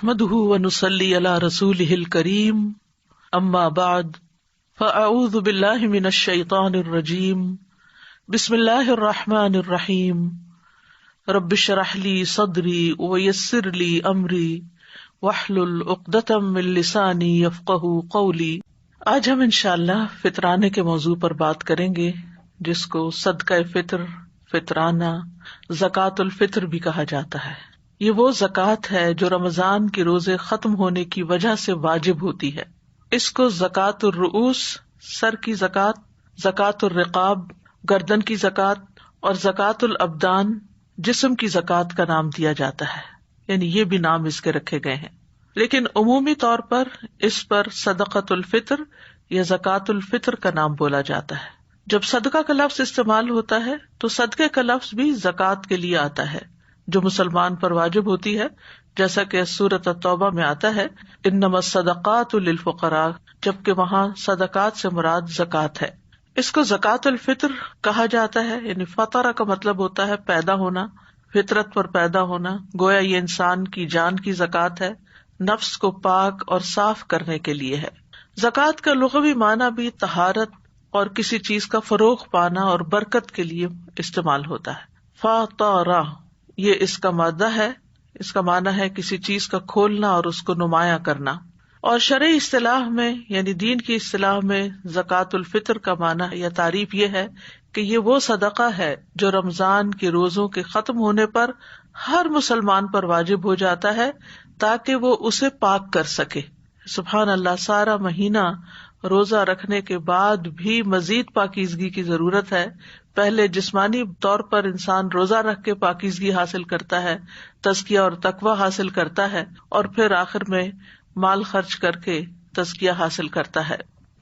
نحمده ونصلي على رسوله الكريم اما بعد فاعوذ بالله من الشيطان الرجيم بسم الله الرحمن الرحيم رب اشرح لي صدري ويسر لي امري واحلل عقدة من لساني يفقهوا قولي۔ آج ہم انشاءاللہ فطرانے کے موضوع پر بات کریں گے، جس کو صدقہ فطر، فطرانہ، زکوٰۃ الفطر بھی کہا جاتا ہے۔ یہ وہ زکوٰۃ ہے جو رمضان کے روزے ختم ہونے کی وجہ سے واجب ہوتی ہے۔ اس کو زکوٰۃ الرؤوس، سر کی زکوٰۃ، زکوٰۃ الرقاب، گردن کی زکوٰۃ، اور زکوٰۃ الابدان، جسم کی زکوٰۃ کا نام دیا جاتا ہے، یعنی یہ بھی نام اس کے رکھے گئے ہیں، لیکن عمومی طور پر اس پر صدقۃ الفطر یا زکوٰۃ الفطر کا نام بولا جاتا ہے۔ جب صدقہ کا لفظ استعمال ہوتا ہے تو صدقے کا لفظ بھی زکوٰۃ کے لیے آتا ہے جو مسلمان پر واجب ہوتی ہے، جیسا کہ سورۃ التوبہ میں آتا ہے انما الصدقات للفقراء، جبکہ وہاں صدقات سے مراد زکوٰۃ ہے۔ اس کو زکوٰۃ الفطر کہا جاتا ہے، یعنی فطرہ کا مطلب ہوتا ہے پیدا ہونا، فطرت پر پیدا ہونا، گویا یہ انسان کی جان کی زکوٰۃ ہے، نفس کو پاک اور صاف کرنے کے لیے ہے۔ زکوٰۃ کا لغوی معنی بھی طہارت اور کسی چیز کا فروغ پانا اور برکت کے لیے استعمال ہوتا ہے۔ فطرہ یہ اس کا مادہ ہے، اس کا معنی ہے کسی چیز کا کھولنا اور اس کو نمایاں کرنا۔ اور شرعی اصطلاح میں یعنی دین کی اصطلاح میں زکوٰۃ الفطر کا معنی یا تعریف یہ ہے کہ یہ وہ صدقہ ہے جو رمضان کے روزوں کے ختم ہونے پر ہر مسلمان پر واجب ہو جاتا ہے تاکہ وہ اسے پاک کر سکے۔ سبحان اللہ، سارا مہینہ روزہ رکھنے کے بعد بھی مزید پاکیزگی کی ضرورت ہے۔ پہلے جسمانی طور پر انسان روزہ رکھ کے پاکیزگی حاصل کرتا ہے، تزکیہ اور تقویٰ حاصل کرتا ہے، اور پھر آخر میں مال خرچ کر کے تزکیہ حاصل کرتا ہے۔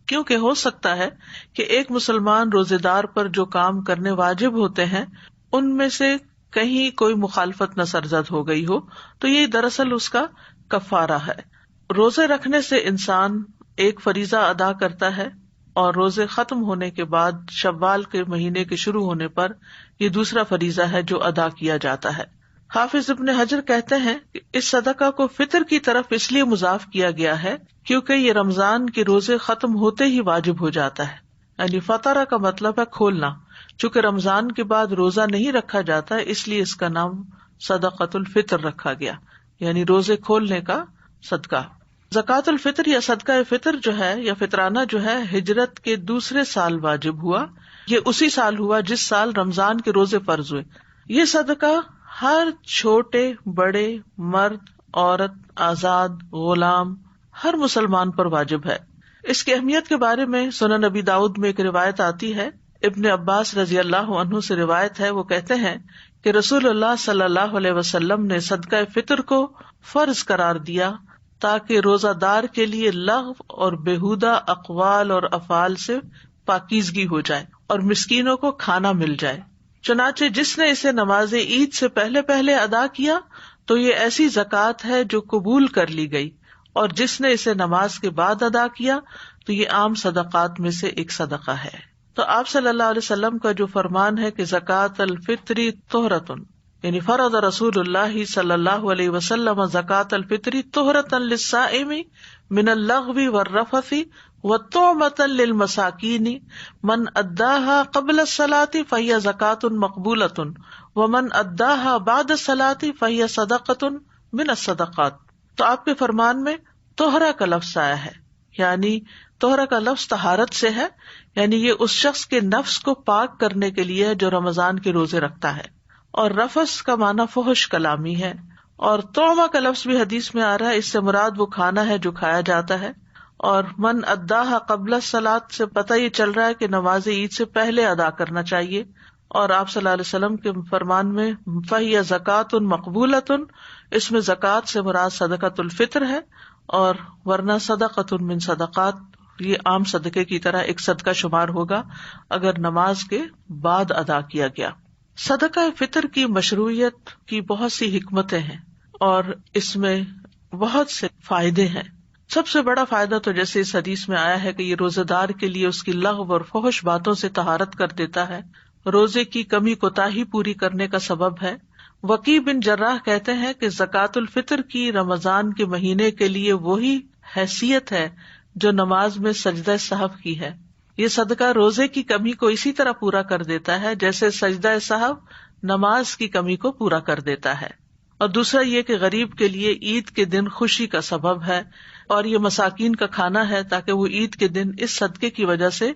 کیونکہ ہو سکتا ہے کہ ایک مسلمان روزے دار پر جو کام کرنے واجب ہوتے ہیں ان میں سے کہیں کوئی مخالفت نہ سرزد ہو گئی ہو، تو یہ دراصل اس کا کفارہ ہے۔ روزے رکھنے سے انسان ایک فریضہ ادا کرتا ہے، اور روزے ختم ہونے کے بعد شوال کے مہینے کے شروع ہونے پر یہ دوسرا فریضہ ہے جو ادا کیا جاتا ہے۔ حافظ ابن حجر کہتے ہیں کہ اس صدقہ کو فطر کی طرف اس لیے مضاف کیا گیا ہے کیونکہ یہ رمضان کے روزے ختم ہوتے ہی واجب ہو جاتا ہے، یعنی فطرہ کا مطلب ہے کھولنا۔ چونکہ رمضان کے بعد روزہ نہیں رکھا جاتا اس لیے اس کا نام صدقۃ الفطر رکھا گیا، یعنی روزے کھولنے کا صدقہ۔ زکوٰۃ الفطر یا صدقہ فطر جو ہے یا فطرانہ جو ہے ہجرت کے دوسرے سال واجب ہوا۔ یہ اسی سال ہوا جس سال رمضان کے روزے فرض ہوئے۔ یہ صدقہ ہر چھوٹے بڑے، مرد، عورت، آزاد، غلام، ہر مسلمان پر واجب ہے۔ اس کی اہمیت کے بارے میں سنن نبی داؤد میں ایک روایت آتی ہے، ابن عباس رضی اللہ عنہ سے روایت ہے، وہ کہتے ہیں کہ رسول اللہ صلی اللہ علیہ وسلم نے صدقہ فطر کو فرض قرار دیا تاکہ روزہ دار کے لیے لغو اور بیہودہ اقوال اور افعال سے پاکیزگی ہو جائے اور مسکینوں کو کھانا مل جائے۔ چنانچہ جس نے اسے نماز عید سے پہلے پہلے ادا کیا تو یہ ایسی زکوٰۃ ہے جو قبول کر لی گئی، اور جس نے اسے نماز کے بعد ادا کیا تو یہ عام صدقات میں سے ایک صدقہ ہے۔ تو آپ صلی اللہ علیہ وسلم کا جو فرمان ہے کہ زکوٰۃ الفطر طہرۃ، یعنی فرض رسول اللہ صلی اللہ علیہ وسلم زکوٰۃ الفطر طہرۃ للصائم من اللغو والرفث وطعمۃ للمساکین من اداها قبل الصلاۃ فہی زکوٰۃ مقبولۃ ومن اداها بعد الصلاۃ فہی صدقۃ من الصدقات۔ تو آپ کے فرمان میں طہرہ کا لفظ آیا ہے، یعنی طہرہ کا لفظ طہارت سے ہے، یعنی یہ اس شخص کے نفس کو پاک کرنے کے لیے ہے جو رمضان کے روزے رکھتا ہے۔ اور رفث کا معنی فحش کلامی ہے، اور طعمہ کا لفظ بھی حدیث میں آ رہا ہے، اس سے مراد وہ کھانا ہے جو کھایا جاتا ہے۔ اور من اداہا قبل الصلاۃ سے پتہ یہ چل رہا ہے کہ نماز عید سے پہلے ادا کرنا چاہیے۔ اور آپ صلی اللہ علیہ وسلم کے فرمان میں فہی زکوٰۃ مقبولۃ، اس میں زکوٰۃ سے مراد صدقۃ الفطر ہے، اور ورنہ صدقۃ من صدقات یہ عام صدقے کی طرح ایک صدقہ شمار ہوگا اگر نماز کے بعد ادا کیا گیا۔ صدقہ فطر کی مشروعیت کی بہت سی حکمتیں ہیں اور اس میں بہت سے فائدے ہیں۔ سب سے بڑا فائدہ تو جیسے اس حدیث میں آیا ہے کہ یہ روزے دار کے لیے اس کی لغو اور فحش باتوں سے طہارت کر دیتا ہے، روزے کی کمی کوتاہی پوری کرنے کا سبب ہے، وکی بن جراح کہتے ہیں کہ زکوٰۃ الفطر کی رمضان کے مہینے کے لیے وہی حیثیت ہے جو نماز میں سجدہ سہو کی ہے. یہ صدقہ روزے کی کمی کو اسی طرح پورا کر دیتا ہے جیسے سجدہ سہو نماز کی کمی کو پورا کر دیتا ہے. اور دوسرا یہ کہ غریب کے لیے عید کے دن خوشی کا سبب ہے اور یہ مساکین کا کھانا ہے تاکہ وہ عید کے دن اس صدقے کی وجہ سے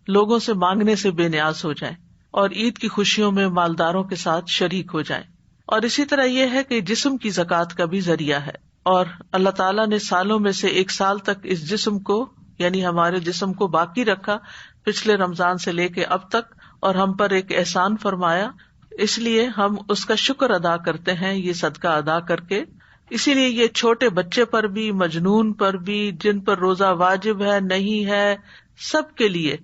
لوگوں سے مانگنے سے بے نیاز ہو جائیں اور عید کی خوشیوں میں مالداروں کے ساتھ شریک ہو جائیں. اور اسی طرح یہ ہے کہ جسم کی زکوٰۃ کا بھی ذریعہ ہے اور اللہ تعالیٰ نے سالوں میں سے ایک سال تک اس جسم کو یعنی ہمارے جسم کو باقی رکھا پچھلے رمضان سے لے کے اب تک اور ہم پر ایک احسان فرمایا، اس لیے ہم اس کا شکر ادا کرتے ہیں یہ صدقہ ادا کر کے. اسی لیے یہ چھوٹے بچے پر بھی، مجنون پر بھی، جن پر روزہ واجب ہے نہیں ہے، سب کے لیے،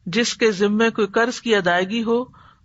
جس کے ذمے کوئی قرض کی ادائیگی ہو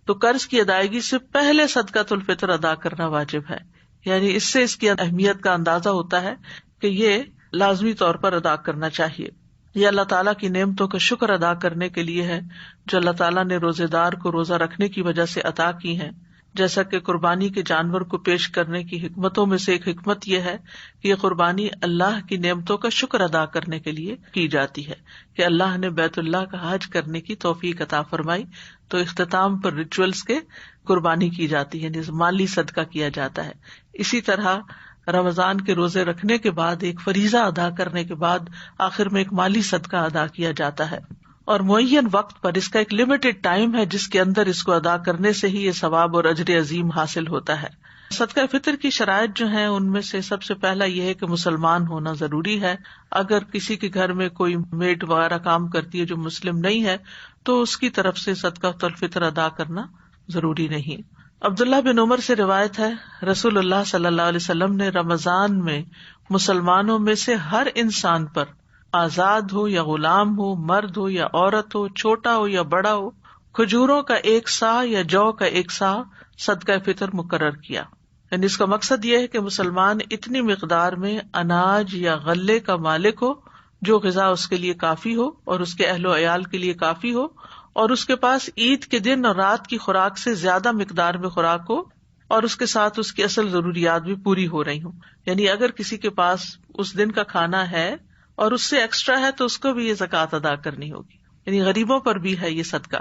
تو قرض کی ادائیگی سے پہلے صدقۃ الفطر ادا کرنا واجب ہے. یعنی اس سے اس کی اہمیت کا اندازہ ہوتا ہے کہ یہ لازمی طور پر ادا کرنا چاہیے. یہ اللہ تعالیٰ کی نعمتوں کا شکر ادا کرنے کے لیے ہے جو اللہ تعالیٰ نے روزے دار کو روزہ رکھنے کی وجہ سے عطا کی ہیں. جیسا کہ قربانی کے جانور کو پیش کرنے کی حکمتوں میں سے ایک حکمت یہ ہے کہ یہ قربانی اللہ کی نعمتوں کا شکر ادا کرنے کے لیے کی جاتی ہے کہ اللہ نے بیت اللہ کا حج کرنے کی توفیق عطا فرمائی، تو اختتام پر ریچولز کے قربانی کی جاتی ہے، یعنی مالی صدقہ کیا جاتا ہے. اسی طرح رمضان کے روزے رکھنے کے بعد ایک فریضہ ادا کرنے کے بعد آخر میں ایک مالی صدقہ ادا کیا جاتا ہے اور معین وقت پر. اس کا ایک لمیٹڈ ٹائم ہے جس کے اندر اس کو ادا کرنے سے ہی یہ ثواب اور اجر عظیم حاصل ہوتا ہے. صدقہ فطر کی شرائط جو ہیں ان میں سے سب سے پہلا یہ ہے کہ مسلمان ہونا ضروری ہے. اگر کسی کے گھر میں کوئی میڈ وغیرہ کام کرتی ہے جو مسلم نہیں ہے تو اس کی طرف سے صدقہ الفطر ادا کرنا ضروری نہیں. عبداللہ بن عمر سے روایت ہے رسول اللہ صلی اللہ علیہ وسلم نے رمضان میں مسلمانوں میں سے ہر انسان پر، آزاد ہو یا غلام ہو، مرد ہو یا عورت ہو، چھوٹا ہو یا بڑا ہو، کھجوروں کا 1 سا یا جو کا 1 سا صدقہ فطر مقرر کیا. یعنی اس کا مقصد یہ ہے کہ مسلمان اتنی مقدار میں اناج یا غلے کا مالک ہو جو غذا اس کے لیے کافی ہو اور اس کے اہل و عیال کے لیے کافی ہو، اور اس کے پاس عید کے دن اور رات کی خوراک سے زیادہ مقدار میں خوراک ہو اور اس کے ساتھ اس کی اصل ضروریات بھی پوری ہو رہی ہوں. یعنی اگر کسی کے پاس اس دن کا کھانا ہے اور اس سے ایکسٹرا ہے تو اس کو بھی یہ زکوٰۃ ادا کرنی ہوگی. یعنی غریبوں پر بھی ہے یہ صدقہ.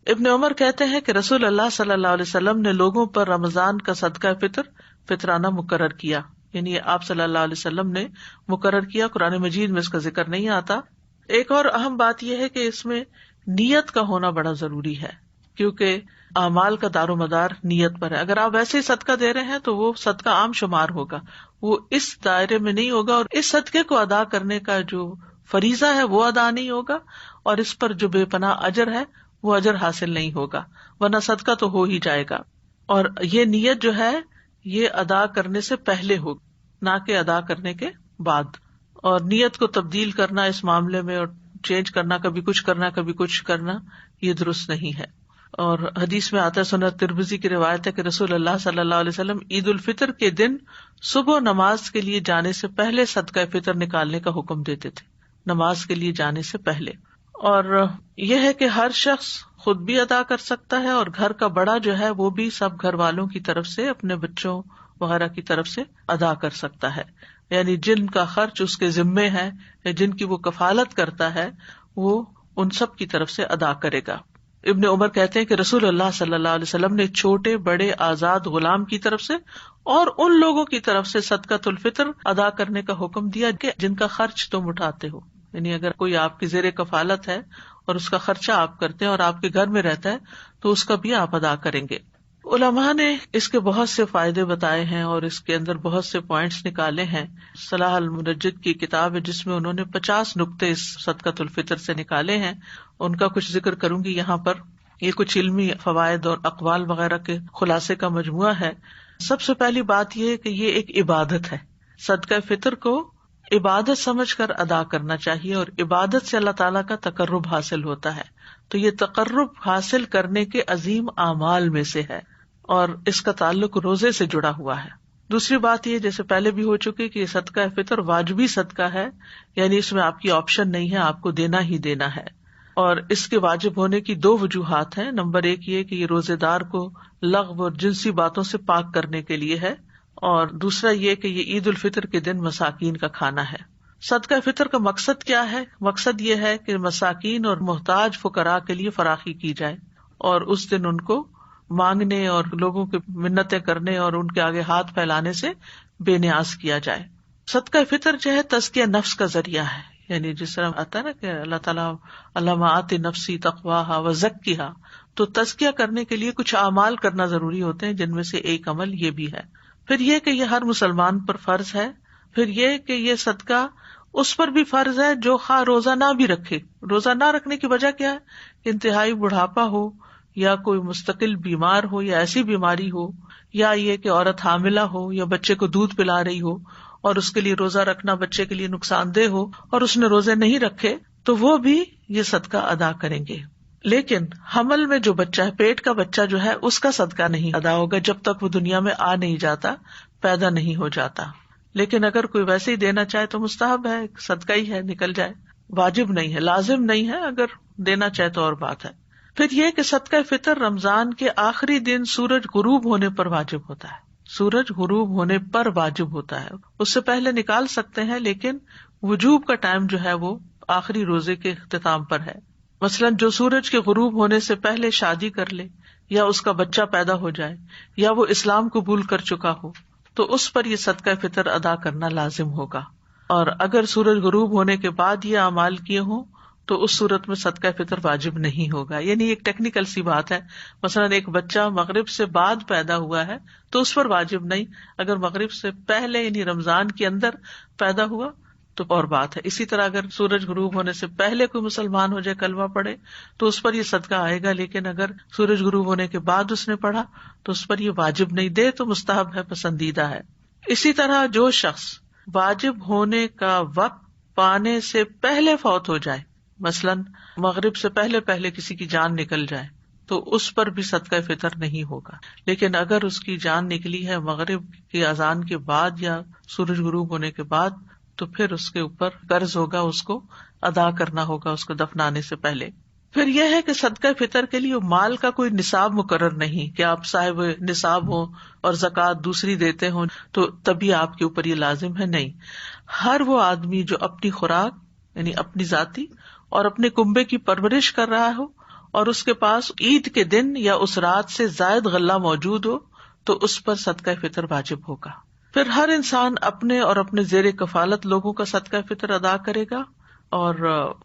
ابن عمر کہتے ہیں کہ رسول اللہ صلی اللہ علیہ وسلم نے لوگوں پر رمضان کا صدقہ فطرانہ مقرر کیا. یعنی آپ صلی اللہ علیہ وسلم نے مقرر کیا، قرآن مجید میں اس کا ذکر نہیں آتا. ایک اور اہم بات یہ ہے کہ اس میں نیت کا ہونا بڑا ضروری ہے کیونکہ اعمال کا دار و مدار نیت پر ہے. اگر آپ ویسے ہی صدقہ دے رہے ہیں تو وہ صدقہ عام شمار ہوگا، وہ اس دائرے میں نہیں ہوگا اور اس صدقے کو ادا کرنے کا جو فریضہ ہے وہ ادا نہیں ہوگا اور اس پر جو بے پناہ اجر ہے وہ اجر حاصل نہیں ہوگا، ورنہ صدقہ تو ہو ہی جائے گا. اور یہ نیت جو ہے یہ ادا کرنے سے پہلے ہوگی نہ کہ ادا کرنے کے بعد. اور نیت کو تبدیل کرنا اس معاملے میں اور چینج کرنا، کبھی کچھ کرنا کبھی کچھ کرنا، یہ درست نہیں ہے. اور حدیث میں آتا ہے، سنن ترمذی کی روایت ہے کہ رسول اللہ صلی اللہ علیہ وسلم عید الفطر کے دن صبح نماز کے لیے جانے سے پہلے صدقہ فطر نکالنے کا حکم دیتے تھے، نماز کے لیے جانے سے پہلے. اور یہ ہے کہ ہر شخص خود بھی ادا کر سکتا ہے اور گھر کا بڑا جو ہے وہ بھی سب گھر والوں کی طرف سے، اپنے بچوں وغیرہ کی طرف سے ادا کر سکتا ہے. یعنی جن کا خرچ اس کے ذمے ہے یا جن کی وہ کفالت کرتا ہے وہ ان سب کی طرف سے ادا کرے گا. ابن عمر کہتے ہیں کہ رسول اللہ صلی اللہ علیہ وسلم نے چھوٹے بڑے آزاد غلام کی طرف سے اور ان لوگوں کی طرف سے صدقۃ الفطر ادا کرنے کا حکم دیا کہ جن کا خرچ تم اٹھاتے ہو. یعنی اگر کوئی آپ کی زیر کفالت ہے اور اس کا خرچہ آپ کرتے ہیں اور آپ کے گھر میں رہتا ہے تو اس کا بھی آپ ادا کریں گے. علماء نے اس کے بہت سے فائدے بتائے ہیں اور اس کے اندر بہت سے پوائنٹس نکالے ہیں. صلاح المنجد کی کتاب ہے جس میں انہوں نے 50 نقطے اس صدقۃ الفطر سے نکالے ہیں، ان کا کچھ ذکر کروں گی یہاں پر. یہ کچھ علمی فوائد اور اقوال وغیرہ کے خلاصے کا مجموعہ ہے. سب سے پہلی بات یہ ہے کہ یہ ایک عبادت ہے. صدقہ فطر کو عبادت سمجھ کر ادا کرنا چاہیے اور عبادت سے اللہ تعالیٰ کا تقرب حاصل ہوتا ہے. تو یہ تقرب حاصل کرنے کے عظیم اعمال میں سے ہے اور اس کا تعلق روزے سے جڑا ہوا ہے. دوسری بات یہ جیسے پہلے بھی ہو چکی کہ یہ صدقہ فطر واجبی صدقہ ہے، یعنی اس میں آپ کی آپشن نہیں ہے، آپ کو دینا ہی دینا ہے. اور اس کے واجب ہونے کی دو وجوہات ہیں. نمبر ایک یہ کہ یہ روزے دار کو لغو اور جنسی باتوں سے پاک کرنے کے لیے ہے، اور دوسرا یہ کہ یہ عید الفطر کے دن مساکین کا کھانا ہے. صدقہ فطر کا مقصد کیا ہے؟ مقصد یہ ہے کہ مساکین اور محتاج فقراء کے لیے فراخی کی جائے، اور اس دن ان کو مانگنے اور لوگوں کی منتیں کرنے اور ان کے آگے ہاتھ پھیلانے سے بے نیاز کیا جائے. صدقہ فطر جو ہے تزکیہ نفس کا ذریعہ ہے، یعنی جس طرح آتا ہے نا کہ اللہ تعالیٰ علامہ آت نفسی تقواہا وزکیہا، تو تزکیہ کرنے کے لیے کچھ اعمال کرنا ضروری ہوتے ہیں، جن میں سے ایک عمل یہ بھی ہے. پھر یہ کہ یہ ہر مسلمان پر فرض ہے. پھر یہ کہ یہ صدقہ اس پر بھی فرض ہے جو خواہ روزہ نہ بھی رکھے. روزہ نہ رکھنے کی وجہ کیا ہے؟ انتہائی بڑھاپا ہو، یا کوئی مستقل بیمار ہو، یا ایسی بیماری ہو، یا یہ کہ عورت حاملہ ہو، یا بچے کو دودھ پلا رہی ہو اور اس کے لیے روزہ رکھنا بچے کے لیے نقصان دہ ہو اور اس نے روزے نہیں رکھے، تو وہ بھی یہ صدقہ ادا کریں گے. لیکن حمل میں جو بچہ ہے، پیٹ کا بچہ جو ہے، اس کا صدقہ نہیں ادا ہوگا جب تک وہ دنیا میں آ نہیں جاتا، پیدا نہیں ہو جاتا. لیکن اگر کوئی ویسے ہی دینا چاہے تو مستحب ہے، صدقہ ہی ہے، نکل جائے. واجب نہیں ہے، لازم نہیں ہے، اگر دینا چاہے تو اور بات ہے. پھر یہ کہ صدقہ فطر رمضان کے آخری دن سورج غروب ہونے پر واجب ہوتا ہے. سورج غروب ہونے پر واجب ہوتا ہے، اس سے پہلے نکال سکتے ہیں، لیکن وجوب کا ٹائم جو ہے وہ آخری روزے کے اختتام پر ہے. مثلاً جو سورج کے غروب ہونے سے پہلے شادی کر لے، یا اس کا بچہ پیدا ہو جائے، یا وہ اسلام قبول کر چکا ہو، تو اس پر یہ صدقہ فطر ادا کرنا لازم ہوگا. اور اگر سورج غروب ہونے کے بعد یہ اعمال کیے ہوں تو اس صورت میں صدقہ فطر واجب نہیں ہوگا. یعنی ایک ٹیکنیکل سی بات ہے. مثلاً ایک بچہ مغرب سے بعد پیدا ہوا ہے تو اس پر واجب نہیں، اگر مغرب سے پہلے یعنی رمضان کے اندر پیدا ہوا تو اور بات ہے. اسی طرح اگر سورج غروب ہونے سے پہلے کوئی مسلمان ہو جائے، کلمہ پڑھے، تو اس پر یہ صدقہ آئے گا. لیکن اگر سورج غروب ہونے کے بعد اس نے پڑھا تو اس پر یہ واجب نہیں. دے تو مستحب ہے، پسندیدہ ہے. اسی طرح جو شخص واجب ہونے کا وقت پانے سے پہلے فوت ہو جائے، مثلاً مغرب سے پہلے کسی کی جان نکل جائے، تو اس پر بھی صدقہ فطر نہیں ہوگا. لیکن اگر اس کی جان نکلی ہے مغرب کی اذان کے بعد یا سورج غروب ہونے کے بعد، تو پھر اس کے اوپر قرض ہوگا، اس کو ادا کرنا ہوگا اس کو دفنانے سے پہلے. پھر یہ ہے کہ صدقہ فطر کے لیے مال کا کوئی نصاب مقرر نہیں کہ آپ صاحب نصاب ہوں اور زکوٰۃ دوسری دیتے ہوں تو تبھی آپ کے اوپر یہ لازم ہے. نہیں، ہر وہ آدمی جو اپنی خوراک یعنی اپنی ذاتی اور اپنے کنبے کی پرورش کر رہا ہو اور اس کے پاس عید کے دن یا اس رات سے زائد غلہ موجود ہو تو اس پر صدقہ فطر واجب ہوگا. پھر ہر انسان اپنے اور اپنے زیر کفالت لوگوں کا صدقہ فطر ادا کرے گا، اور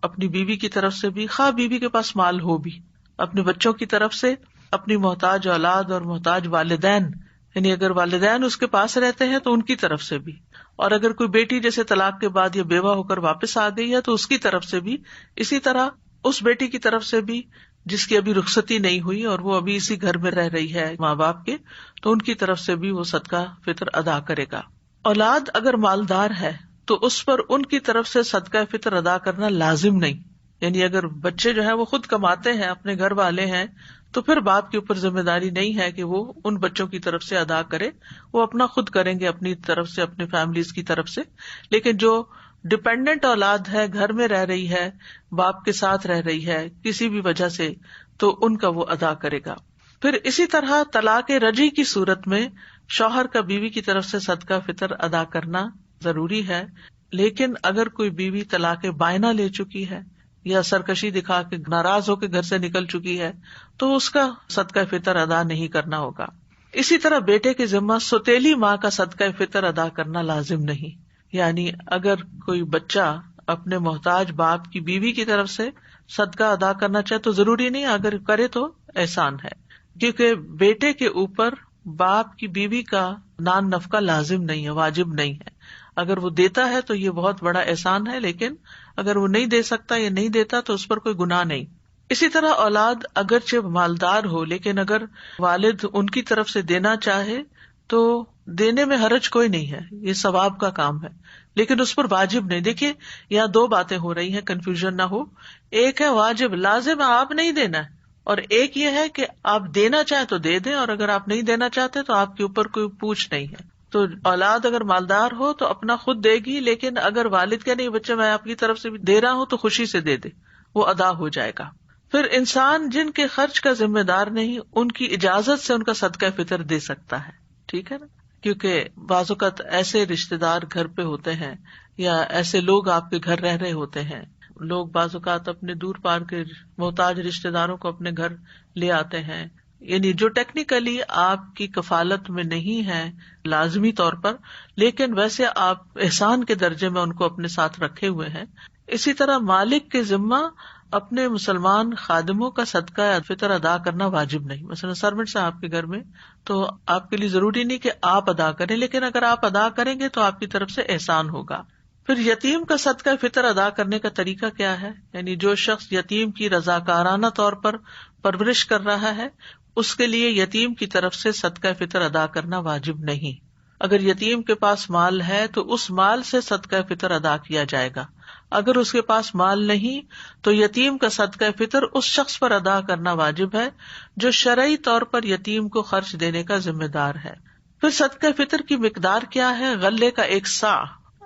اپنی بیوی کی طرف سے بھی، خواہ بیوی کے پاس مال ہو بھی، اپنے بچوں کی طرف سے، اپنی محتاج اولاد اور محتاج والدین، یعنی اگر والدین اس کے پاس رہتے ہیں تو ان کی طرف سے بھی، اور اگر کوئی بیٹی جیسے طلاق کے بعد یا بیوہ ہو کر واپس آ گئی ہے تو اس کی طرف سے بھی. اسی طرح اس بیٹی کی طرف سے بھی جس کی ابھی رخصتی نہیں ہوئی اور وہ ابھی اسی گھر میں رہ رہی ہے ماں باپ کے، تو ان کی طرف سے بھی وہ صدقہ فطر ادا کرے گا. اولاد اگر مالدار ہے تو اس پر ان کی طرف سے صدقہ فطر ادا کرنا لازم نہیں. یعنی اگر بچے جو ہیں وہ خود کماتے ہیں، اپنے گھر والے ہیں، تو پھر باپ کے اوپر ذمہ داری نہیں ہے کہ وہ ان بچوں کی طرف سے ادا کرے، وہ اپنا خود کریں گے اپنی طرف سے، اپنے فیملیز کی طرف سے. لیکن جو ڈپینڈنٹ اولاد ہے، گھر میں رہ رہی ہے، باپ کے ساتھ رہ رہی ہے کسی بھی وجہ سے، تو ان کا وہ ادا کرے گا. پھر اسی طرح طلاق رجعی کی صورت میں شوہر کا بیوی کی طرف سے صدقہ فطر ادا کرنا ضروری ہے. لیکن اگر کوئی بیوی طلاق بائنہ لے چکی ہے یا سرکشی دکھا کے ناراض ہو کے گھر سے نکل چکی ہے تو اس کا صدقہ فطر ادا نہیں کرنا ہوگا. اسی طرح بیٹے کے ذمہ سوتیلی ماں کا صدقہ فطر ادا کرنا لازم نہیں. یعنی اگر کوئی بچہ اپنے محتاج باپ کی بیوی کی طرف سے صدقہ ادا کرنا چاہے تو ضروری نہیں، اگر کرے تو احسان ہے، کیونکہ بیٹے کے اوپر باپ کی بیوی کا نان نفقہ لازم نہیں ہے، واجب نہیں ہے. اگر وہ دیتا ہے تو یہ بہت بڑا احسان ہے، لیکن اگر وہ نہیں دے سکتا یا نہیں دیتا تو اس پر کوئی گناہ نہیں. اسی طرح اولاد اگرچہ مالدار ہو لیکن اگر والد ان کی طرف سے دینا چاہے تو دینے میں حرج کوئی نہیں ہے، یہ ثواب کا کام ہے، لیکن اس پر واجب نہیں. دیکھیے یہاں دو باتیں ہو رہی ہیں، کنفیوژن نہ ہو. ایک ہے واجب، لازم آپ نہیں دینا ہے، اور ایک یہ ہے کہ آپ دینا چاہیں تو دے دیں، اور اگر آپ نہیں دینا چاہتے تو آپ کے اوپر کوئی پوچھ نہیں ہے. تو اولاد اگر مالدار ہو تو اپنا خود دے گی، لیکن اگر والد کہ نہیں بچے میں آپ کی طرف سے بھی دے رہا ہوں تو خوشی سے دے دے، وہ ادا ہو جائے گا. پھر انسان جن کے خرچ کا ذمہ دار نہیں، ان کی اجازت سے ان کا صدقہ فطر دے سکتا ہے. ٹھیک ہے نا، کیونکہ بعض اوقات ایسے رشتے دار گھر پہ ہوتے ہیں یا ایسے لوگ آپ کے گھر رہ رہے ہوتے ہیں. لوگ بعض اوقات اپنے دور پار کے محتاج رشتے داروں کو اپنے گھر لے آتے ہیں، یعنی جو ٹیکنیکلی آپ کی کفالت میں نہیں ہے لازمی طور پر، لیکن ویسے آپ احسان کے درجے میں ان کو اپنے ساتھ رکھے ہوئے ہیں. اسی طرح مالک کے ذمہ اپنے مسلمان خادموں کا صدقہ فطر ادا کرنا واجب نہیں. مثلا سرونٹس ہیں آپ کے گھر میں، تو آپ کے لیے ضروری نہیں کہ آپ ادا کریں، لیکن اگر آپ ادا کریں گے تو آپ کی طرف سے احسان ہوگا. پھر یتیم کا صدقہ فطر ادا کرنے کا طریقہ کیا ہے؟ یعنی جو شخص یتیم کی رضاکارانہ طور پر پرورش کر رہا ہے، اس کے لیے یتیم کی طرف سے صدقہ فطر ادا کرنا واجب نہیں. اگر یتیم کے پاس مال ہے تو اس مال سے صدقہ فطر ادا کیا جائے گا. اگر اس کے پاس مال نہیں تو یتیم کا صدقہ فطر اس شخص پر ادا کرنا واجب ہے جو شرعی طور پر یتیم کو خرچ دینے کا ذمہ دار ہے. پھر صدقہ فطر کی مقدار کیا ہے؟ غلے کا 1 صاع.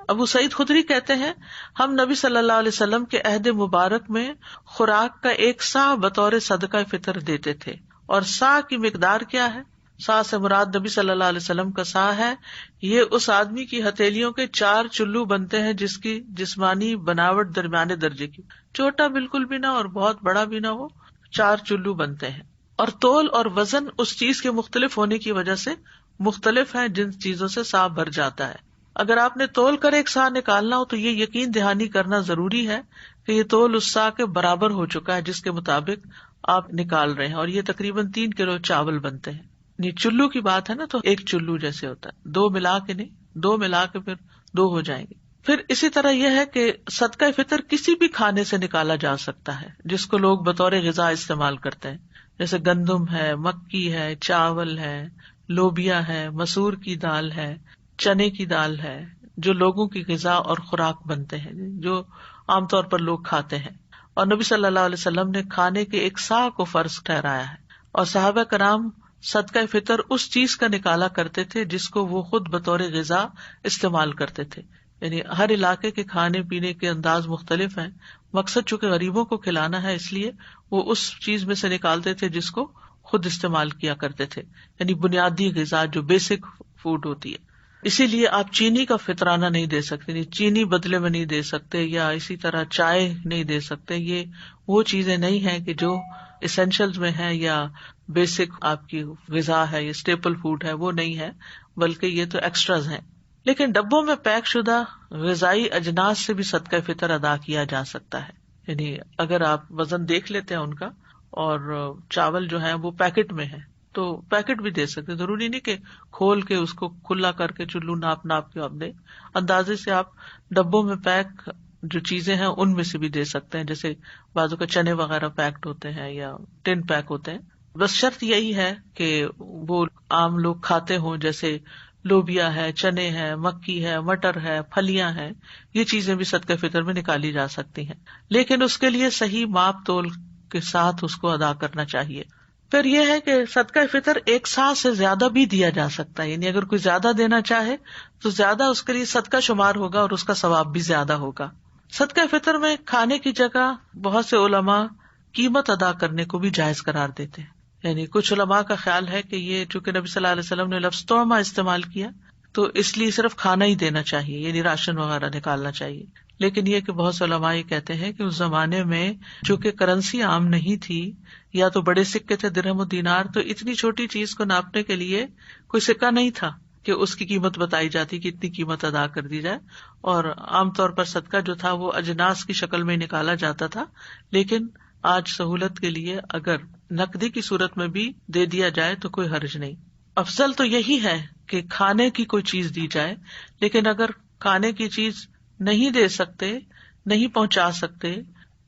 ابو سعید خدری کہتے ہیں ہم نبی صلی اللہ علیہ وسلم کے عہد مبارک میں خوراک کا 1 صاع بطور صدقہ فطر دیتے تھے. اور صاع کی مقدار کیا ہے؟ صاع سے مراد نبی صلی اللہ علیہ وسلم کا صاع ہے. یہ اس آدمی کی ہتھیلیوں کے 4 چلو بنتے ہیں جس کی جسمانی بناوٹ درمیانے درجے کی، چھوٹا بالکل بھی نہ اور بہت بڑا بھی نہ ہو، 4 چلو بنتے ہیں. اور تول اور وزن اس چیز کے مختلف ہونے کی وجہ سے مختلف ہیں جن چیزوں سے صاع بھر جاتا ہے. اگر آپ نے تول کر 1 صاع نکالنا ہو تو یہ یقین دہانی کرنا ضروری ہے کہ یہ تول اس صاع کے برابر ہو چکا ہے جس کے مطابق آپ نکال رہے ہیں. اور یہ تقریباً 3 کلو چاول بنتے ہیں. چلو کی بات ہے نا، تو 1 چلو جیسے ہوتا ہے، 2 ملا کے نہیں، 2 ملا کے پھر 2 ہو جائیں گے. پھر اسی طرح یہ ہے کہ صدقہ فطر کسی بھی کھانے سے نکالا جا سکتا ہے جس کو لوگ بطور غذا استعمال کرتے ہیں، جیسے گندم ہے، مکی ہے، چاول ہے، لوبیا ہے، مسور کی دال ہے، چنے کی دال ہے، جو لوگوں کی غذا اور خوراک بنتے ہیں، جو عام طور پر لوگ کھاتے ہیں. اور نبی صلی اللہ علیہ وسلم نے کھانے کے 1 صاع کو فرض ٹھہرایا ہے. اور صحابہ کرام صدقہ فطر اس چیز کا نکالا کرتے تھے جس کو وہ خود بطور غذا استعمال کرتے تھے. یعنی ہر علاقے کے کھانے پینے کے انداز مختلف ہیں، مقصد چونکہ غریبوں کو کھلانا ہے اس لیے وہ اس چیز میں سے نکالتے تھے جس کو خود استعمال کیا کرتے تھے، یعنی بنیادی غذا جو بیسک فوڈ ہوتی ہے. اسی لیے آپ چینی کا فطرانہ نہیں دے سکتے، نہیں چینی بدلے میں نہیں دے سکتے، یا اسی طرح چائے نہیں دے سکتے. یہ وہ چیزیں نہیں ہیں کہ جو اسینشلز میں ہے یا بیسک آپ کی غذا ہے یا اسٹیپل فوڈ ہے، وہ نہیں ہے، بلکہ یہ تو ایکسٹراز ہیں. لیکن ڈبوں میں پیک شدہ غذائی اجناس سے بھی صدقہ فطر ادا کیا جا سکتا ہے. یعنی اگر آپ وزن دیکھ لیتے ہیں ان کا، اور چاول جو ہے وہ پیکٹ میں ہے تو پیکٹ بھی دے سکتے، ضروری نہیں کہ کھول کے اس کو کھلا کر کے چلو ناپ کے آپ دیں. اندازے سے آپ ڈبوں میں پیک جو چیزیں ہیں ان میں سے بھی دے سکتے ہیں، جیسے بازو کا چنے وغیرہ پیکڈ ہوتے ہیں یا ٹن پیک ہوتے ہیں. بس شرط یہی ہے کہ وہ عام لوگ کھاتے ہوں، جیسے لوبیا ہے، چنے ہے، مکی ہے، مٹر ہے، پھلیاں ہیں. یہ چیزیں بھی صدقہ فطر میں نکالی جا سکتی ہیں، لیکن اس کے لیے صحیح ماپ تول کے ساتھ اس کو ادا کرنا چاہیے. پھر یہ ہے کہ صدقہ فطر 1 صاع سے زیادہ بھی دیا جا سکتا ہے، یعنی اگر کوئی زیادہ دینا چاہے تو زیادہ اس کے لیے صدقہ شمار ہوگا اور اس کا ثواب بھی زیادہ ہوگا. صدقہ فطر میں کھانے کی جگہ بہت سے علماء قیمت ادا کرنے کو بھی جائز قرار دیتے ہیں. یعنی کچھ علماء کا خیال ہے کہ یہ چونکہ نبی صلی اللہ علیہ وسلم نے لفظ طعمہ استعمال کیا تو اس لیے صرف کھانا ہی دینا چاہیے، یعنی راشن وغیرہ نکالنا چاہیے. لیکن یہ کہ بہت سے علماء یہ کہتے ہیں کہ اس زمانے میں چونکہ کرنسی عام نہیں تھی یا تو بڑے سکے تھے درہم و دینار، تو اتنی چھوٹی چیز کو ناپنے کے لیے کوئی سکہ نہیں تھا کہ اس کی قیمت بتائی جاتی کہ اتنی قیمت ادا کر دی جائے. اور عام طور پر صدقہ جو تھا وہ اجناس کی شکل میں نکالا جاتا تھا. لیکن آج سہولت کے لیے اگر نقدی کی صورت میں بھی دے دیا جائے تو کوئی حرج نہیں. افضل تو یہی ہے کہ کھانے کی کوئی چیز دی جائے، لیکن اگر کھانے کی چیز نہیں دے سکتے، نہیں پہنچا سکتے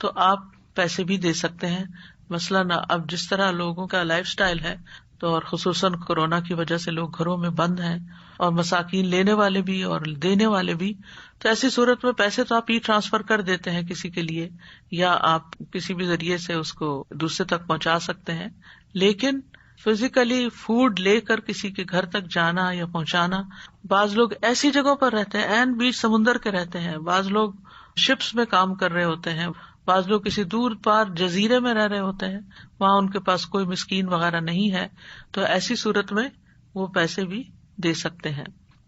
تو آپ پیسے بھی دے سکتے ہیں. مثلاً اب جس طرح لوگوں کا لائف سٹائل ہے تو اور خصوصاً کورونا کی وجہ سے لوگ گھروں میں بند ہیں اور مساکین لینے والے بھی اور دینے والے بھی، تو ایسی صورت میں پیسے تو آپ ای ٹرانسفر کر دیتے ہیں کسی کے لیے، یا آپ کسی بھی ذریعے سے اس کو دوسرے تک پہنچا سکتے ہیں. لیکن فزیکلی فوڈ لے کر کسی کے گھر تک جانا یا پہنچانا، بعض لوگ ایسی جگہوں پر رہتے ہیں، عین بیچ سمندر کے رہتے ہیں، بعض لوگ شپس میں کام کر رہے ہوتے ہیں، بعض لوگ کسی دور پار جزیرے میں رہ رہے ہوتے ہیں، وہاں ان کے پاس کوئی مسکین وغیرہ نہیں ہے، تو ایسی صورت میں وہ پیسے بھی دے سکتے ہیں۔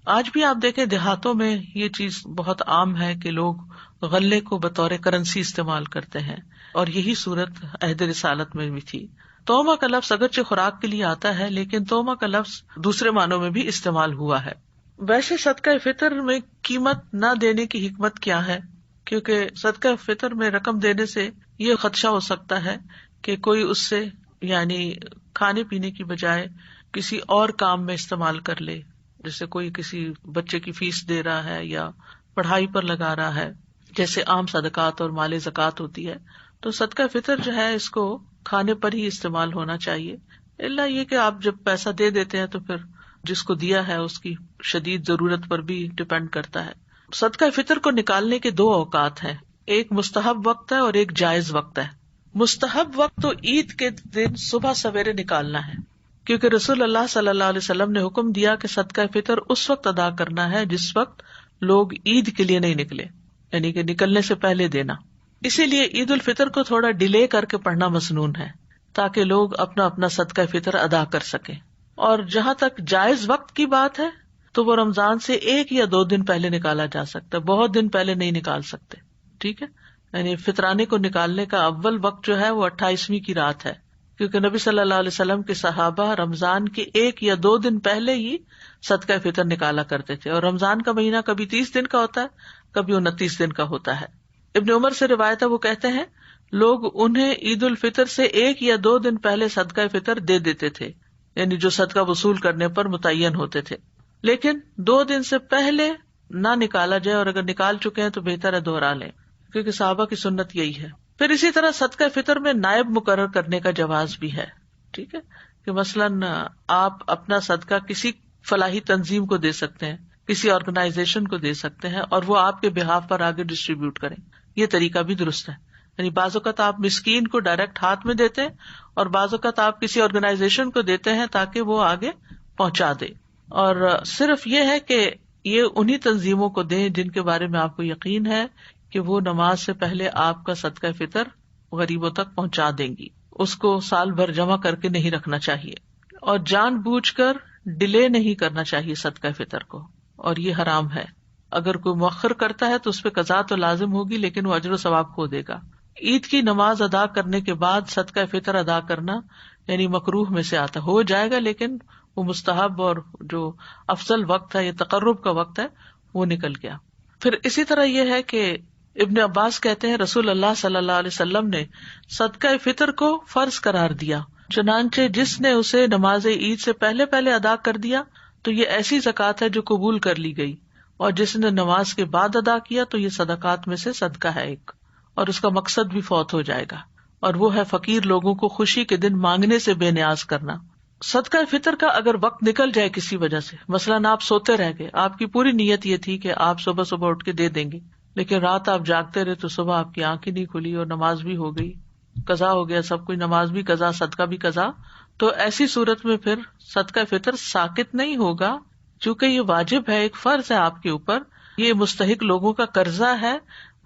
آج بھی آپ دیکھیں دیہاتوں میں یہ چیز بہت عام ہے کہ لوگ غلے کو بطور کرنسی استعمال کرتے ہیں، اور یہی صورت عہد رسالت میں بھی تھی۔ تومہ کا لفظ اگرچہ خوراک کے لیے آتا ہے، لیکن تومہ کا لفظ دوسرے معنوں میں بھی استعمال ہوا ہے۔ ویسے صدقہ فطر میں قیمت نہ دینے کی حکمت کیا ہے؟ کیونکہ صدقہ فطر میں رقم دینے سے یہ خدشہ ہو سکتا ہے کہ کوئی اس سے یعنی کھانے پینے کی بجائے کسی اور کام میں استعمال کر لے، جیسے کوئی کسی بچے کی فیس دے رہا ہے یا پڑھائی پر لگا رہا ہے، جیسے عام صدقات اور مال زکوٰۃ ہوتی ہے۔ تو صدقہ فطر جو ہے اس کو کھانے پر ہی استعمال ہونا چاہیے، الا یہ کہ آپ جب پیسہ دے دیتے ہیں تو پھر جس کو دیا ہے اس کی شدید ضرورت پر بھی ڈپینڈ کرتا ہے۔ صدقہ فطر کو نکالنے کے 2 اوقات ہیں، ایک مستحب وقت ہے اور ایک جائز وقت ہے۔ مستحب وقت تو عید کے دن صبح سویرے نکالنا ہے، کیونکہ رسول اللہ صلی اللہ علیہ وسلم نے حکم دیا کہ صدقہ فطر اس وقت ادا کرنا ہے جس وقت لوگ عید کے لیے نہیں نکلے، یعنی کہ نکلنے سے پہلے دینا۔ اسی لیے عید الفطر کو تھوڑا ڈیلے کر کے پڑھنا مسنون ہے، تاکہ لوگ اپنا اپنا صدقہ فطر ادا کر سکیں۔ اور جہاں تک جائز وقت کی بات ہے تو وہ رمضان سے 1 یا 2 دن پہلے نکالا جا سکتا ہے، بہت دن پہلے نہیں نکال سکتے، ٹھیک ہے۔ یعنی فطرانے کو نکالنے کا اول وقت جو ہے وہ 28ویں کی رات ہے، کیونکہ نبی صلی اللہ علیہ وسلم کے صحابہ رمضان کے 1 یا 2 دن پہلے ہی صدقہ فطر نکالا کرتے تھے، اور رمضان کا مہینہ کبھی 30 دن کا ہوتا ہے، کبھی 29 دن کا ہوتا ہے۔ ابن عمر سے روایت ہے، وہ کہتے ہیں لوگ انہیں عید الفطر سے 1 یا 2 دن پہلے صدقہ فطر دے دیتے تھے، یعنی جو صدقہ وصول کرنے پر متعین ہوتے تھے، لیکن 2 دن سے پہلے نہ نکالا جائے، اور اگر نکال چکے ہیں تو بہتر ہے دوہرا لیں، کیونکہ صحابہ کی سنت یہی ہے۔ پھر اسی طرح صدقہ فطر میں نائب مقرر کرنے کا جواز بھی ہے، ٹھیک ہے، کہ مثلاً آپ اپنا صدقہ کسی فلاحی تنظیم کو دے سکتے ہیں، کسی آرگنائزیشن کو دے سکتے ہیں، اور وہ آپ کے بہاف پر آگے ڈسٹریبیوٹ کریں، یہ طریقہ بھی درست ہے۔ یعنی بعض اوقات آپ مسکین کو ڈائریکٹ ہاتھ میں دیتے ہیں، اور بعض اوقات آپ کسی آرگنائزیشن کو دیتے ہیں تاکہ وہ آگے پہنچا دے، اور صرف یہ ہے کہ یہ انہی تنظیموں کو دیں جن کے بارے میں آپ کو یقین ہے کہ وہ نماز سے پہلے آپ کا صدقہ فطر غریبوں تک پہنچا دیں گی، اس کو سال بھر جمع کر کے نہیں رکھنا چاہیے، اور جان بوجھ کر ڈیلے نہیں کرنا چاہیے صدقہ فطر کو، اور یہ حرام ہے۔ اگر کوئی مؤخر کرتا ہے تو اس پہ قضا تو لازم ہوگی، لیکن وہ اجر و ثواب کھو دے گا۔ عید کی نماز ادا کرنے کے بعد صدقہ فطر ادا کرنا یعنی مکروہ میں سے آتا، ہو جائے گا لیکن وہ مستحب اور جو افضل وقت ہے یا تقرب کا وقت ہے وہ نکل گیا۔ پھر اسی طرح یہ ہے کہ ابن عباس کہتے ہیں رسول اللہ صلی اللہ علیہ وسلم نے صدقہ فطر کو فرض قرار دیا، چنانچہ جس نے اسے نماز عید سے پہلے پہلے ادا کر دیا تو یہ ایسی زکوٰۃ ہے جو قبول کر لی گئی، اور جس نے نماز کے بعد ادا کیا تو یہ صدقات میں سے صدقہ ہے ایک، اور اس کا مقصد بھی فوت ہو جائے گا، اور وہ ہے فقیر لوگوں کو خوشی کے دن مانگنے سے بے نیاز کرنا۔ صدقہ فطر کا اگر وقت نکل جائے کسی وجہ سے، مثلاً آپ سوتے رہ گئے، آپ کی پوری نیت یہ تھی کہ آپ صبح صبح اٹھ کے دے دیں گے، لیکن رات آپ جاگتے رہے تو صبح آپ کی آنکھ ہی نہیں کھلی اور نماز بھی ہو گئی، قضا ہو گیا سب کچھ، نماز بھی قضا، صدقہ بھی قضا، تو ایسی صورت میں پھر صدقہ فطر ساقط نہیں ہوگا، چونکہ یہ واجب ہے، ایک فرض ہے آپ کے اوپر، یہ مستحق لوگوں کا قرضہ ہے۔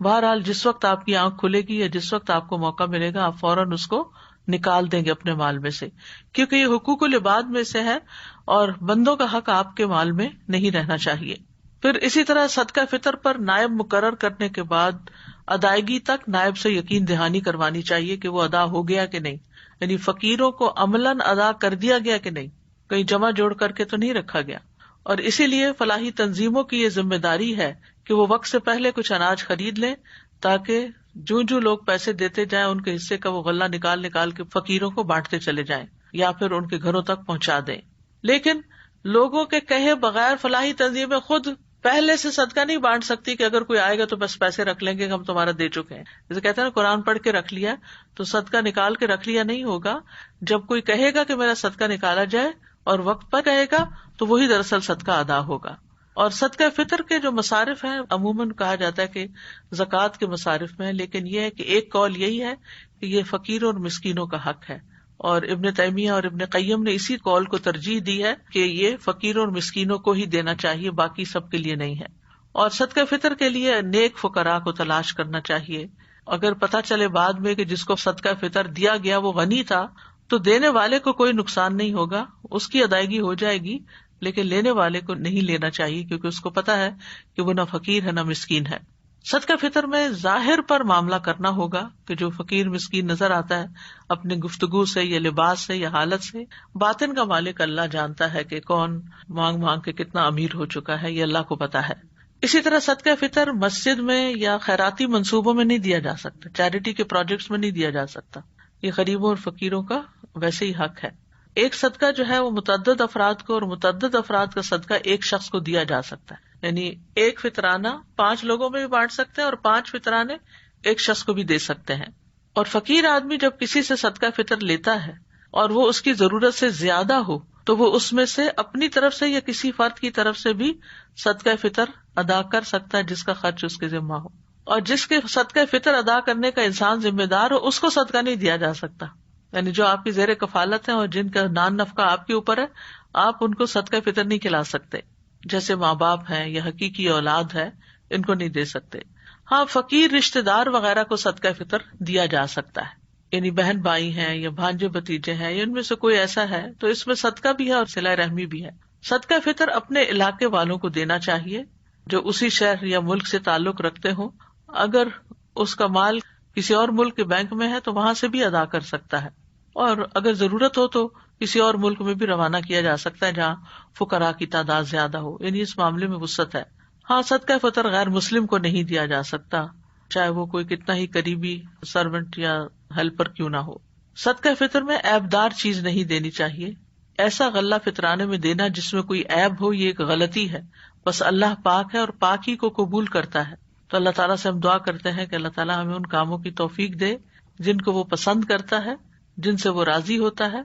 بہرحال جس وقت آپ کی آنکھ کھلے گی یا جس وقت آپ کو موقع ملے گا آپ فوراً اس کو نکال دیں گے اپنے مال میں سے، کیونکہ یہ حقوق العباد میں سے ہے اور بندوں کا حق آپ کے مال میں نہیں رہنا چاہیے۔ پھر اسی طرح صدقہ فطر پر نائب مقرر کرنے کے بعد ادائیگی تک نائب سے یقین دہانی کروانی چاہیے کہ وہ ادا ہو گیا کہ نہیں، یعنی فقیروں کو عملاً ادا کر دیا گیا کہ نہیں، کہیں جمع جوڑ کر کے تو نہیں رکھا گیا۔ اور اسی لیے فلاحی تنظیموں کی یہ ذمہ داری ہے کہ وہ وقت سے پہلے کچھ اناج خرید لیں، تاکہ جو لوگ پیسے دیتے جائیں ان کے حصے کا وہ غلہ نکال نکال کے فقیروں کو بانٹتے چلے جائیں یا پھر ان کے گھروں تک پہنچا دیں۔ لیکن لوگوں کے کہے بغیر فلاحی تنظیمیں خود پہلے سے صدقہ نہیں بانٹ سکتی کہ اگر کوئی آئے گا تو بس پیسے رکھ لیں گے ہم تمہارا دے چکے ہیں، جیسے کہتے ہیں نا قرآن پڑھ کے رکھ لیا تو صدقہ نکال کے رکھ لیا نہیں ہوگا، جب کوئی کہے گا کہ میرا صدقہ نکالا جائے اور وقت پر کہے گا تو وہی دراصل صدقہ ادا ہوگا۔ اور صدقہ فطر کے جو مصارف ہیں عموماً کہا جاتا ہے کہ زکوٰۃ کے مصارف میں، لیکن یہ ہے کہ ایک قول یہی ہے کہ یہ فقیروں اور مسکینوں کا حق ہے، اور ابن تیمیہ اور ابن قیم نے اسی قول کو ترجیح دی ہے کہ یہ فقیروں اور مسکینوں کو ہی دینا چاہیے، باقی سب کے لیے نہیں ہے۔ اور صدقہ فطر کے لیے نیک فقراء کو تلاش کرنا چاہیے، اگر پتہ چلے بعد میں کہ جس کو صدقہ فطر دیا گیا وہ غنی تھا تو دینے والے کو کوئی نقصان نہیں ہوگا، اس کی ادائیگی ہو جائے گی، لیکن لینے والے کو نہیں لینا چاہیے کیونکہ اس کو پتا ہے کہ وہ نہ فقیر ہے نہ مسکین ہے۔ صدقہ فطر میں ظاہر پر معاملہ کرنا ہوگا کہ جو فقیر مسکین نظر آتا ہے اپنی گفتگو سے یا لباس سے یا حالت سے، باطن کا مالک اللہ جانتا ہے کہ کون مانگ مانگ کے کتنا امیر ہو چکا ہے، یہ اللہ کو پتا ہے۔ اسی طرح صدقہ فطر مسجد میں یا خیراتی منصوبوں میں نہیں دیا جا سکتا، چیریٹی کے پروجیکٹس میں نہیں دیا جا سکتا، یہ غریبوں اور فقیروں کا ویسے ہی حق ہے۔ ایک صدقہ جو ہے وہ متعدد افراد کو، اور متعدد افراد کا صدقہ ایک شخص کو دیا جا سکتا ہے، یعنی ایک فطرانہ 5 لوگوں میں بھی بانٹ سکتے ہیں اور 5 فطرانے ایک شخص کو بھی دے سکتے ہیں۔ اور فقیر آدمی جب کسی سے صدقہ فطر لیتا ہے اور وہ اس کی ضرورت سے زیادہ ہو تو وہ اس میں سے اپنی طرف سے یا کسی فرد کی طرف سے بھی صدقہ فطر ادا کر سکتا ہے جس کا خرچ اس کے ذمہ ہو، اور جس کے صدقہ فطر ادا کرنے کا انسان ذمہ دار ہو اس کو صدقہ نہیں دیا جا سکتا، یعنی جو آپ کی زیر کفالت ہیں اور جن کا نان نفقہ آپ کے اوپر ہے آپ ان کو صدقہ فطر نہیں کھلا سکتے، جیسے ماں باپ ہیں یا حقیقی اولاد ہے ان کو نہیں دے سکتے۔ ہاں فقیر رشتے دار وغیرہ کو صدقہ فطر دیا جا سکتا ہے، یعنی بہن بھائی ہیں یا بھانجے بھتیجے ہیں یا ان میں سے کوئی ایسا ہے تو اس میں صدقہ بھی ہے اور صلہ رحمی بھی ہے۔ صدقہ فطر اپنے علاقے والوں کو دینا چاہیے جو اسی شہر یا ملک سے تعلق رکھتے ہوں، اگر اس کا مال کسی اور ملک کے بینک میں ہے تو وہاں سے بھی ادا کر سکتا ہے، اور اگر ضرورت ہو تو کسی اور ملک میں بھی روانہ کیا جا سکتا ہے جہاں فقراء کی تعداد زیادہ ہو، یعنی اس معاملے میں وسعت ہے۔ ہاں صدقہ فطر غیر مسلم کو نہیں دیا جا سکتا، چاہے وہ کوئی کتنا ہی قریبی سرونٹ یا ہیلپر کیوں نہ ہو۔ صدقہ فطر میں عیبدار چیز نہیں دینی چاہیے، ایسا غلہ فطرانے میں دینا جس میں کوئی عیب ہو یہ ایک غلطی ہے، بس اللہ پاک ہے اور پاک ہی کو قبول کرتا ہے۔ تو اللہ تعالیٰ سے ہم دعا کرتے ہیں کہ اللہ تعالیٰ ہمیں ان کاموں کی توفیق دے جن کو وہ پسند کرتا ہے، جن سے وہ راضی ہوتا ہے۔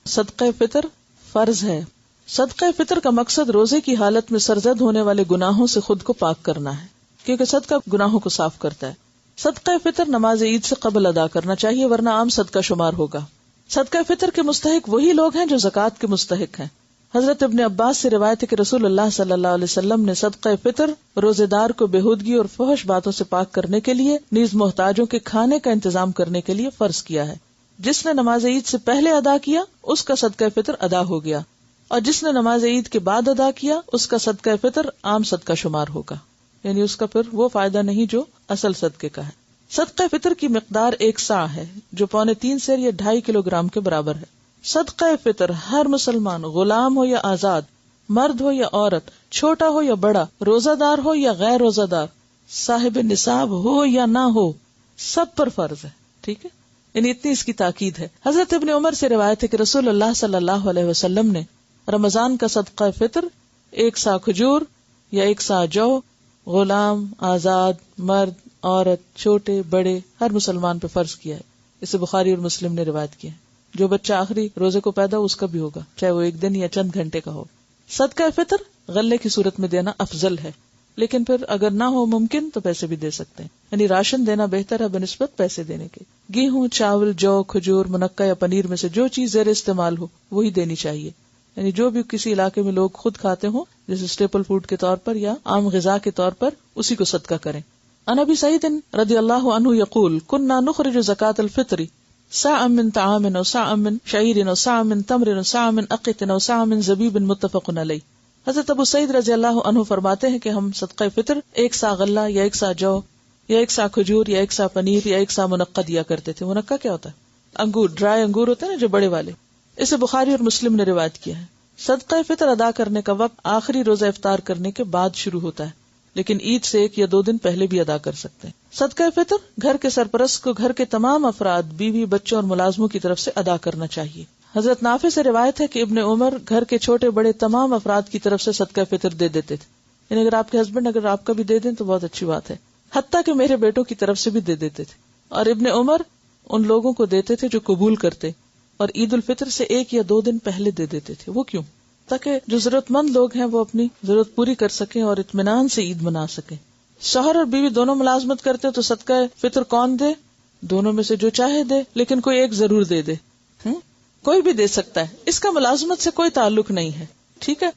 صدقہ فطر فرض ہے۔ صدقہ فطر کا مقصد روزے کی حالت میں سرزد ہونے والے گناہوں سے خود کو پاک کرنا ہے، کیونکہ صدقہ گناہوں کو صاف کرتا ہے۔ صدقہ فطر نماز عید سے قبل ادا کرنا چاہیے ورنہ عام صدقہ شمار ہوگا۔ صدقہ فطر کے مستحق وہی لوگ ہیں جو زکوٰۃ کے مستحق ہیں۔ حضرت ابن عباس سے روایت ہے کہ رسول اللہ صلی اللہ علیہ وسلم نے صدقہ فطر روزے دار کو بےہودگی اور فحش باتوں سے پاک کرنے کے لیے نیز محتاجوں کے کھانے کا انتظام کرنے کے لیے فرض کیا ہے۔ جس نے نماز عید سے پہلے ادا کیا اس کا صدقہ فطر ادا ہو گیا، اور جس نے نماز عید کے بعد ادا کیا اس کا صدقہ فطر عام صدقہ شمار ہوگا، یعنی اس کا پھر وہ فائدہ نہیں جو اصل صدقے کا ہے۔ صدقہ فطر کی مقدار 1 صاع ہے جو 3.25 سیر یا 2.5 کلو گرام کے برابر ہے۔ صدقہ فطر ہر مسلمان، غلام ہو یا آزاد، مرد ہو یا عورت، چھوٹا ہو یا بڑا، روزہ دار ہو یا غیر روزہ دار، صاحب نصاب ہو یا نہ ہو، سب پر فرض ہے۔ ٹھیک ہے، یعنی اتنی اس کی تاکید ہے۔ حضرت ابن عمر سے روایت ہے کہ رسول اللہ صلی اللہ علیہ وسلم نے رمضان کا صدقہ فطر 1 صاع کھجور یا 1 صاع جو، غلام، آزاد، مرد، عورت، چھوٹے بڑے ہر مسلمان پہ فرض کیا ہے۔ اسے بخاری اور مسلم نے روایت کیا ہے۔ جو بچہ آخری روزے کو پیدا ہو اس کا بھی ہوگا، چاہے وہ 1 دن یا چند گھنٹے کا ہو۔ صدقہ فطر غلے کی صورت میں دینا افضل ہے، لیکن پھر اگر نہ ہو ممکن تو پیسے بھی دے سکتے ہیں، یعنی راشن دینا بہتر ہے بنسبت پیسے دینے کے۔ گیہوں، چاول، جو، کھجور، منقع یا پنیر میں سے جو چیز زیر استعمال ہو وہی دینی چاہیے، یعنی جو بھی کسی علاقے میں لوگ خود کھاتے ہوں جیسے اسٹیپل فوڈ کے طور پر یا عام غذا کے طور پر، اسی کو صدقہ کریں۔ عن ابی سعید رضی اللہ عنہ یقول كنا نخرج زکاة الفطر صاعا من طعام او صاعا من شعیر او صاعا من تمر او صاعا من اقط او صاعا من زبیب متفق علیہ۔ حضرت ابو سعید رضی اللہ عنہ فرماتے ہیں کہ ہم صدقہ فطر 1 صاع غلہ یا 1 صاع جو یا 1 صاع کھجور یا 1 صاع پنیر یا 1 صاع منقع دیا کرتے تھے۔ منقع کیا ہوتا ہے؟ انگور، ڈرائی انگور ہوتے ہیں نا جو بڑے والے۔ اسے بخاری اور مسلم نے روایت کیا ہے۔ صدقہ فطر ادا کرنے کا وقت آخری روزہ افطار کرنے کے بعد شروع ہوتا ہے، لیکن عید سے 1 یا 2 دن پہلے بھی ادا کر سکتے ہیں۔ صدقہ فطر گھر کے سرپرست کو گھر کے تمام افراد، بیوی، بچوں اور ملازموں کی طرف سے ادا کرنا چاہیے۔ حضرت نافع سے روایت ہے کہ ابن عمر گھر کے چھوٹے بڑے تمام افراد کی طرف سے صدقہ فطر دے دیتے تھے، یعنی اگر آپ کے ہسبینڈ اگر آپ کا بھی دے دیں تو بہت اچھی بات ہے، حتیٰ کہ میرے بیٹوں کی طرف سے بھی دے دیتے تھے۔ اور ابن عمر ان لوگوں کو دیتے تھے جو قبول کرتے، اور عید الفطر سے 1 یا 2 دن پہلے دے دیتے تھے۔ وہ کیوں؟ تاکہ جو ضرورت مند لوگ ہیں وہ اپنی ضرورت پوری کر سکیں اور اطمینان سے عید منا سکیں۔ شوہر اور بیوی دونوں ملازمت کرتے تو صدقہ فطر کون دے؟ دونوں میں سے جو چاہے دے، لیکن کوئی ایک ضرور دے دے۔ کوئی بھی دے سکتا ہے، اس کا ملازمت سے کوئی تعلق نہیں ہے، ٹھیک ہے۔